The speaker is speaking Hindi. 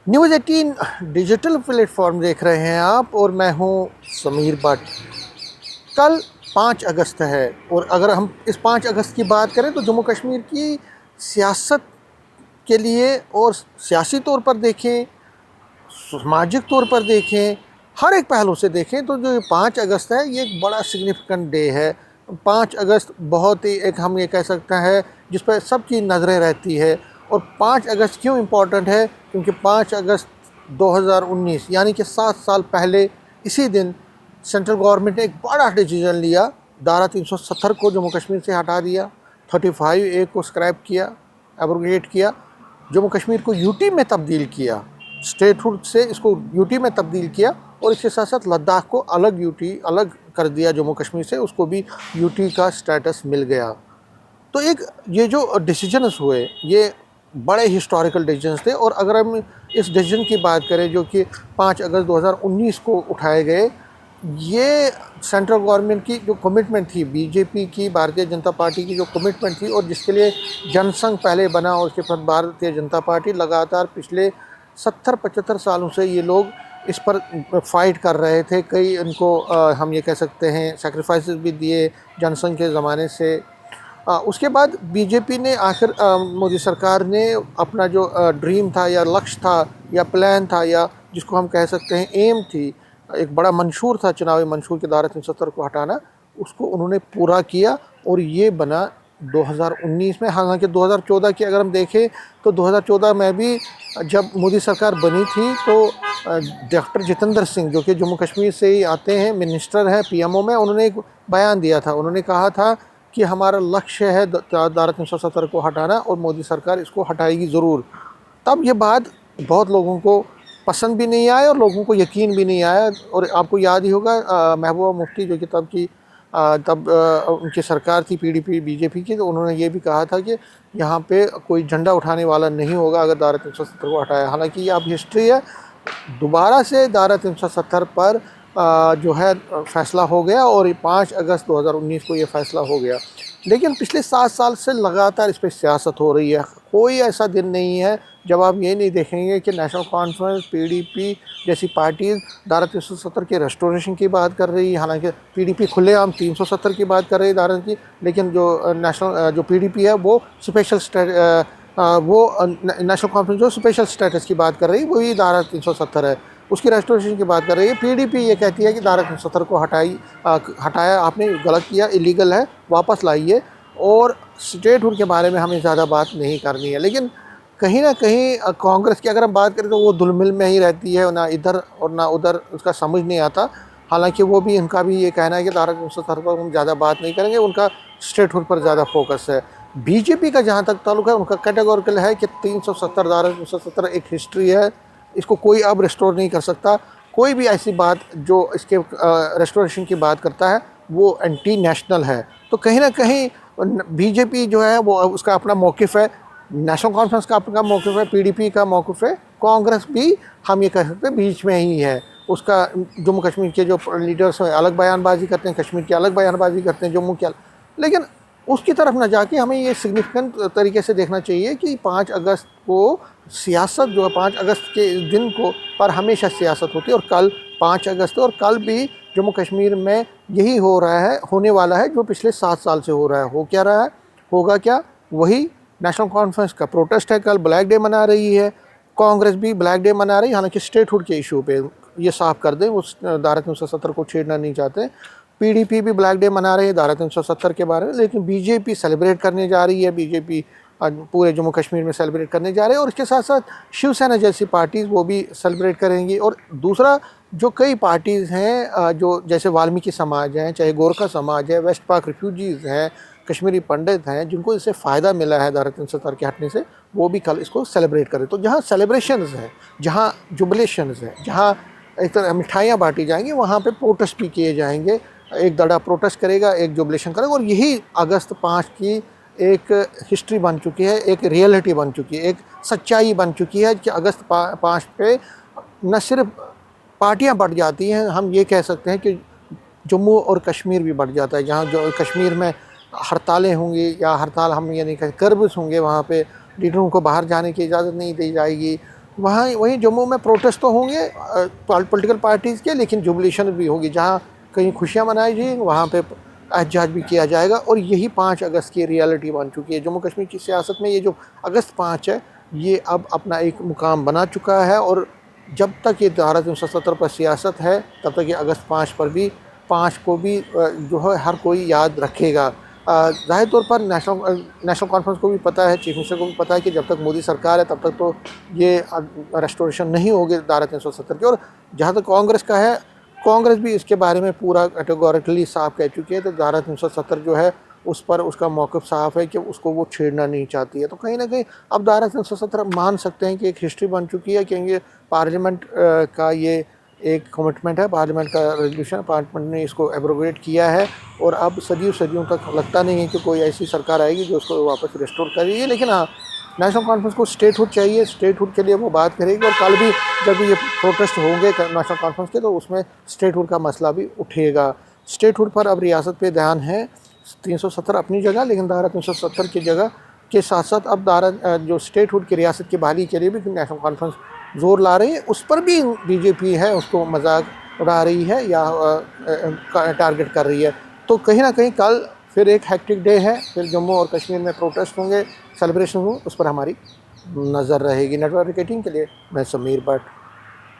न्यूज़ 18 डिजिटल प्लेटफॉर्म देख रहे हैं आप और मैं हूं समीर भट्ट। कल 5 अगस्त है और अगर हम इस 5 अगस्त की बात करें तो जम्मू कश्मीर की सियासत के लिए और सियासी तौर पर देखें, सामाजिक तौर पर देखें, हर एक पहलू से देखें तो जो 5 अगस्त है ये एक बड़ा सिग्निफिकेंट डे है। 5 अगस्त बहुत ही एक हम ये कह सकते हैं जिस पर सबकी नज़रें रहती है। और 5 अगस्त क्यों इम्पोर्टेंट है? क्योंकि 5 अगस्त 2019 यानी कि 7 साल पहले इसी दिन सेंट्रल गवर्नमेंट ने एक बड़ा डिसीजन लिया। धारा 370 को जम्मू कश्मीर से हटा दिया, 35A को स्क्रैप किया, एब्रोगेट किया, जम्मू कश्मीर को यूटी में तब्दील किया, स्टेटहुड से इसको यूटी में तब्दील किया और इसके साथ साथ लद्दाख को अलग कर दिया जम्मू कश्मीर से, उसको भी यूटी का स्टेटस मिल गया। तो एक ये जो डिसीजंस हुए ये बड़े हिस्टोरिकल डिसीजंस थे। और अगर हम इस डिसीजन की बात करें जो कि 5 अगस्त 2019 को उठाए गए, ये सेंट्रल गवर्नमेंट की जो कमिटमेंट थी, बीजेपी की, भारतीय जनता पार्टी की जो कमिटमेंट थी और जिसके लिए जनसंघ पहले बना और उसके बाद भारतीय जनता पार्टी लगातार पिछले 70-75 सालों से ये लोग इस पर फाइट कर रहे थे। कई इनको हम ये कह सकते हैं सेक्रीफाइसेस भी दिए जनसंघ के ज़माने से। उसके बाद बीजेपी ने आखिर मोदी सरकार ने अपना जो ड्रीम था या लक्ष्य था या प्लान था या जिसको हम कह सकते हैं एम थी, एक बड़ा मंशूर था चुनावी मंशूर के धारा 370 को हटाना, उसको उन्होंने पूरा किया और ये बना 2019 में। हालांकि 2014 की अगर हम देखें तो 2014 में भी जब मोदी सरकार बनी थी तो डॉक्टर जितेंद्र सिंह जो कि जम्मू कश्मीर से ही आते हैं, मिनिस्टर हैं पीएमओ में, उन्होंने एक बयान दिया था। उन्होंने कहा था कि हमारा लक्ष्य है धारा 370 को हटाना और मोदी सरकार इसको हटाएगी ज़रूर। तब ये बात बहुत लोगों को पसंद भी नहीं आया और लोगों को यकीन भी नहीं आया। और आपको याद ही होगा महबूबा मुफ्ती जो कि तब उनकी सरकार थी पीडीपी बीजेपी की, तो उन्होंने ये भी कहा था कि यहाँ पे कोई झंडा उठाने वाला नहीं होगा अगर धारा 370 को हटाया। हालांकि ये अब हिस्ट्री है, दोबारा से धारा 370 पर जो है फ़ैसला हो गया और 5 अगस्त 2019 को ये फ़ैसला हो गया। लेकिन पिछले 7 साल से लगातार इस पर सियासत हो रही है। कोई ऐसा दिन नहीं है जब आप ये नहीं देखेंगे कि नेशनल कॉन्फ्रेंस, पीडीपी जैसी पार्टीज़ धारा 370 के रेस्टोरेशन की बात कर रही है। हालांकि पीडीपी खुलेआम 370 की बात कर रही है धारा की, लेकिन जो पीडीपी है वो नेशनल कॉन्फ्रेंस जो स्पेशल स्टेटस की बात कर रही है वही धारा 370 है, उसकी रेस्टोरेशन की बात कर रही है। पीडीपी ये कहती है कि धारा 370 को हटाया आपने, गलत किया, इलीगल है, वापस लाइए। और स्टेटहुड के बारे में हमें ज़्यादा बात नहीं करनी है। लेकिन कहीं ना कहीं कांग्रेस की अगर हम बात करें तो वो धुलमिल में ही रहती है, ना इधर और ना उधर, उसका समझ नहीं आता। हालांकि वो भी, इनका भी ये कहना है कि धारा 370 पर हम ज़्यादा बात नहीं करेंगे, उनका स्टेटहुड पर ज़्यादा फोकस है। बीजेपी का जहाँ तक ताल्लुक है उनका कैटेगोरिकल है कि 370 धारा 370 एक हिस्ट्री है, इसको कोई अब रिस्टोर नहीं कर सकता। कोई भी ऐसी बात जो इसके रेस्टोरेशन की बात करता है वो एंटी नेशनल है। तो कहीं ना कहीं बीजेपी जो है वो उसका अपना मौक़िफ़ है, नेशनल कॉन्फ्रेंस का अपना मौक़िफ़ है, पीडीपी का मौक़िफ़ है, कांग्रेस भी हम ये कह सकते हैं बीच में ही है। उसका जम्मू कश्मीर के जो लीडर्स हैं अलग बयानबाजी करते हैं, कश्मीर की अलग बयानबाजी करते हैं, जम्मू की अलग। लेकिन उसकी तरफ ना जाके हमें ये सिग्निफिकेंट तरीके से देखना चाहिए कि 5 अगस्त को सियासत जो है 5 अगस्त के दिन को पर हमेशा सियासत होती है। और कल 5 अगस्त और कल भी जम्मू कश्मीर में यही हो रहा है, होने वाला है जो पिछले 7 साल से हो रहा है। हो क्या रहा है, होगा क्या, वही नेशनल कॉन्फ्रेंस का प्रोटेस्ट है। कल ब्लैक डे मना रही है, कांग्रेस भी ब्लैक डे मना रही है। हालांकि स्टेटहुड के इशू पे ये साफ कर दें, उस धारा 370 को छेड़ना नहीं चाहते। पीडीपी भी ब्लैक डे मना रही है धारा 370 के बारे में, लेकिन बीजेपी सेलिब्रेट करने जा रही है। बीजेपी पूरे जम्मू कश्मीर में सेलिब्रेट करने जा रहे हैं और इसके साथ साथ शिवसेना जैसी पार्टीज़ वो भी सेलिब्रेट करेंगी। और दूसरा जो कई पार्टीज़ हैं जो जैसे वाल्मीकि समाज हैं, चाहे गोरखा समाज है, वेस्ट पाक रिफ्यूजीज़ हैं, कश्मीरी पंडित हैं, जिनको इससे फ़ायदा मिला है धारा 370 के हटने से, वो भी कल इसको सेलिब्रेट करें। तो जहाँ सेलिब्रेशंस हैं, जहाँ जुबलेशंस हैं, जहाँ एक तरह मिठाइयाँ बांटी जाएंगी, वहाँ पे प्रोटेस्ट भी किए जाएंगे। एक दड़ा प्रोटेस्ट करेगा, एक जुबलेशन करेगा। और यही अगस्त 5 की एक हिस्ट्री बन चुकी है, एक रियलिटी बन चुकी है, एक सच्चाई बन चुकी है कि अगस्त 5 पे न सिर्फ पार्टियां बढ़ जाती हैं, हम ये कह सकते हैं कि जम्मू और कश्मीर भी बढ़ जाता है। जहाँ जो कश्मीर में हड़तालें होंगी या हड़ताल हम ये नहीं कहें कर्फ्यूज़ होंगे, वहाँ पे लीडरों को बाहर जाने की इजाज़त नहीं दी जाएगी। वहाँ वहीं जम्मू में प्रोटेस्ट तो होंगे पॉलिटिकल पार्टीज़ के, लेकिन जुबलीशन भी होगी, जहाँ कहीं खुशियाँ मनाई जाएंगी वहाँ पे एहतजाज भी किया जाएगा। और यही 5 अगस्त की रियलिटी बन चुकी है। जम्मू कश्मीर की सियासत में ये जो अगस्त 5 है, ये अब अपना एक मुकाम बना चुका है। और जब तक ये धारा 370 पर सियासत है, तब तक ये अगस्त 5 पर भी 5 को भी जो है हर कोई याद रखेगा। ज़ाहिर तौर पर नेशनल कॉन्फ्रेंस को भी पता है, चीफ मिनिस्टर को भी पता है कि जब तक मोदी सरकार है तब तक तो ये रेस्टोरेशन नहीं होगी धारा 370 की। और जहाँ तक कांग्रेस का है, कांग्रेस भी इसके बारे में पूरा कैटेगोरिकली साफ कह चुकी है। तो धारा 370 जो है उस पर उसका मौक़िफ़ साफ़ है कि उसको वो छेड़ना नहीं चाहती है। तो कहीं ना कहीं अब धारा 370 मान सकते हैं कि एक हिस्ट्री बन चुकी है, क्योंकि पार्लियामेंट का ये एक कमिटमेंट है, पार्लियामेंट का रेजोल्यूशन, पार्लियामेंट ने इसको एब्रोगेट किया है। और अब सदियों सदियों तक लगता नहीं है कि कोई ऐसी सरकार आएगी जो उसको वापस रिस्टोर करेगी। लेकिन हाँ, नेशनल कॉन्फ्रेंस को स्टेटहुड चाहिए, स्टेटहुड के लिए वो बात करेगी। और कल भी जब ये प्रोटेस्ट होंगे नेशनल कॉन्फ्रेंस के, तो उसमें स्टेटहुड का मसला भी उठेगा। स्टेटहुड पर अब रियासत पे ध्यान है। 370 अपनी जगह, लेकिन धारा 370 की जगह के साथ साथ अब धारा जो स्टेटहुड की रियासत की बहाली के लिए भी नेशनल कॉन्फ्रेंस ज़ोर ला रही है। उस पर भी बीजेपी है उसको मजाक उड़ा रही है या टारगेट कर रही है। तो कहीं ना कहीं कल फिर एक हैक्टिक डे है, फिर जम्मू और कश्मीर में प्रोटेस्ट होंगे, सेलिब्रेशन होंगे, उस पर हमारी नज़र रहेगी। नेटवर्क मार्केटिंग के लिए मैं समीर भट्ट।